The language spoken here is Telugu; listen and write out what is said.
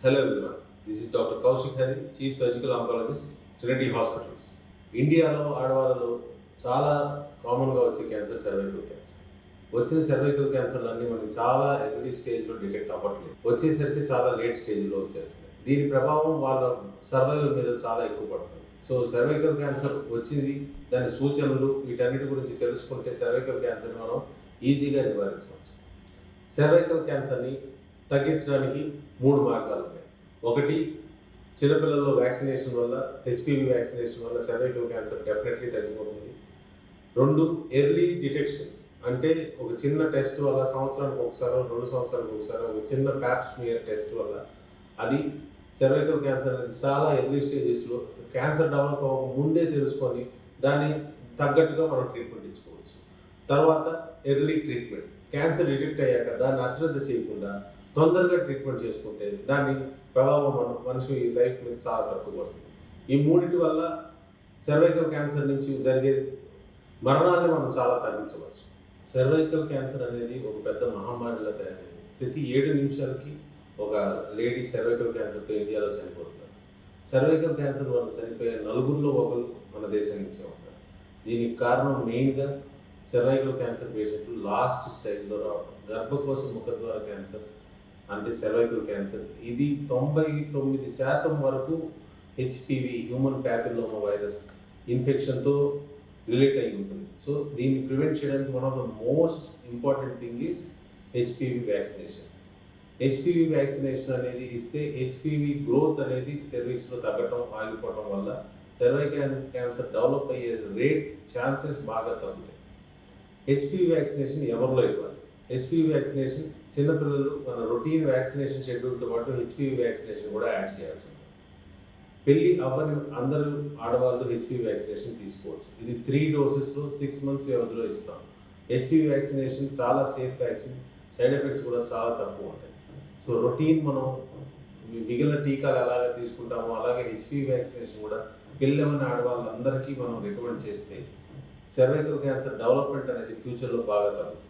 Hello everyone, this is Dr. Kaushik Hari, Chief Surgical Oncologist, Trinity Hospitals. ఇండియాలో ఆడవాళ్ళలో చాలా కామన్గా వచ్చే క్యాన్సర్ సర్వైకల్ క్యాన్సర్. వచ్చిన సర్వైకల్ క్యాన్సర్లు అన్నీ మనకి చాలా ఎర్లీ స్టేజ్లో డిటెక్ట్ అవ్వట్లేదు. వచ్చేసరికి చాలా లేట్ స్టేజ్లో వచ్చేస్తుంది. దీని ప్రభావం వాళ్ళ సర్వైవల్ మీద చాలా ఎక్కువ పడుతుంది. సో సర్వైకల్ క్యాన్సర్ వచ్చింది, దాని సూచనలు వీటన్నిటి గురించి తెలుసుకుంటే సర్వైకల్ క్యాన్సర్ని మనం ఈజీగా నివారించవచ్చు. సర్వైకల్ క్యాన్సర్ని తగ్గించడానికి 3 మార్గాలు ఉన్నాయి. ఒకటి, చిన్నపిల్లల్లో వ్యాక్సినేషన్ వల్ల, హెచ్పివి వ్యాక్సినేషన్ వల్ల సర్వైకల్ క్యాన్సర్ డెఫినెట్లీ తగ్గిపోతుంది. 2, ఎర్లీ డిటెక్షన్, అంటే ఒక చిన్న టెస్ట్ వల్ల సంవత్సరానికి ఒకసారో 2 సంవత్సరాలకు ఒకసారో ఒక చిన్న ప్యాప్ స్మియర్ టెస్ట్ వల్ల అది సర్వైకల్ క్యాన్సర్ అనేది చాలా ఎర్లీ స్టేజెస్లో క్యాన్సర్ డెవలప్ అవ్వక ముందే తెలుసుకొని దాన్ని తగ్గట్టుగా మనం ట్రీట్మెంట్ ఇచ్చుకోవచ్చు. తర్వాత ఎర్లీ ట్రీట్మెంట్, క్యాన్సర్ డిటెక్ట్ అయ్యాక దాన్ని అశ్రద్ధ చేయకుండా తొందరగా ట్రీట్మెంట్ చేసుకుంటే దాని ప్రభావం మనిషి లైఫ్ మీద చాలా తక్కువ పడుతుంది. ఈ మూడింటి వల్ల సర్వైకల్ క్యాన్సర్ నుంచి జరిగే మరణాలను మనం చాలా తగ్గించవచ్చు. సర్వైకల్ క్యాన్సర్ అనేది ఒక పెద్ద మహమ్మారిలా తయారైంది. ప్రతి 7 నిమిషాలకి ఒక లేడీ సర్వైకల్ క్యాన్సర్తో ఇండియాలో చనిపోతున్నారు. సర్వైకల్ క్యాన్సర్ వల్ల చనిపోయే 4లో 1 మన దేశం నుంచే ఉంటారు. దీనికి కారణం మెయిన్గా సర్వైకల్ క్యాన్సర్ పేషెంట్లు లాస్ట్ స్టేజ్లో రావడం, గర్భకోశ ముఖద్వార క్యాన్సర్ అంటే సర్వైకల్ క్యాన్సర్, ఇది 99% వరకు హెచ్పివి, హ్యూమన్ ప్యాపిల్లోమా వైరస్ ఇన్ఫెక్షన్తో రిలేట్ అయి ఉంటుంది. సో దీన్ని ప్రివెంట్ చేయడానికి one of the most important thing is HPV vaccination. HPV vaccination అనేది ఇస్తే హెచ్పివి గ్రోత్ అనేది సర్వీక్స్లో తగ్గటం, ఆగిపోవడం వల్ల సర్వైకల్ క్యాన్సర్ డెవలప్ అయ్యే రేట్ ఛాన్సెస్ బాగా తగ్గుతాయి. హెచ్పివి వ్యాక్సినేషన్ ఎవరిలో ఇవ్వాలి? హెచ్పివి వ్యాక్సినేషన్ చిన్నపిల్లలు మన రొటీన్ వ్యాక్సినేషన్ షెడ్యూల్తో పాటు హెచ్పివి వ్యాక్సినేషన్ కూడా యాడ్ చేయాల్సి ఉంటుంది. పెళ్ళి అవ్వని అందరూ ఆడవాళ్ళు హెచ్పివి వ్యాక్సినేషన్ తీసుకోవచ్చు. ఇది 3 డోసెస్లో 6 మంత్స్ వ్యవధిలో ఇస్తాం. హెచ్పివి వ్యాక్సినేషన్ చాలా సేఫ్ వ్యాక్సిన్, సైడ్ ఎఫెక్ట్స్ కూడా చాలా తక్కువ ఉంటాయి. సో రొటీన్ మనం మిగిలిన టీకాలు ఎలాగ తీసుకుంటామో అలాగే హెచ్పివి వ్యాక్సినేషన్ కూడా పెళ్ళవని ఆడవాళ్ళందరికీ మనం రికమెండ్ చేస్తే సర్వైకల్ క్యాన్సర్ డెవలప్మెంట్ అనేది ఫ్యూచర్లో బాగా తగ్గుతుంది.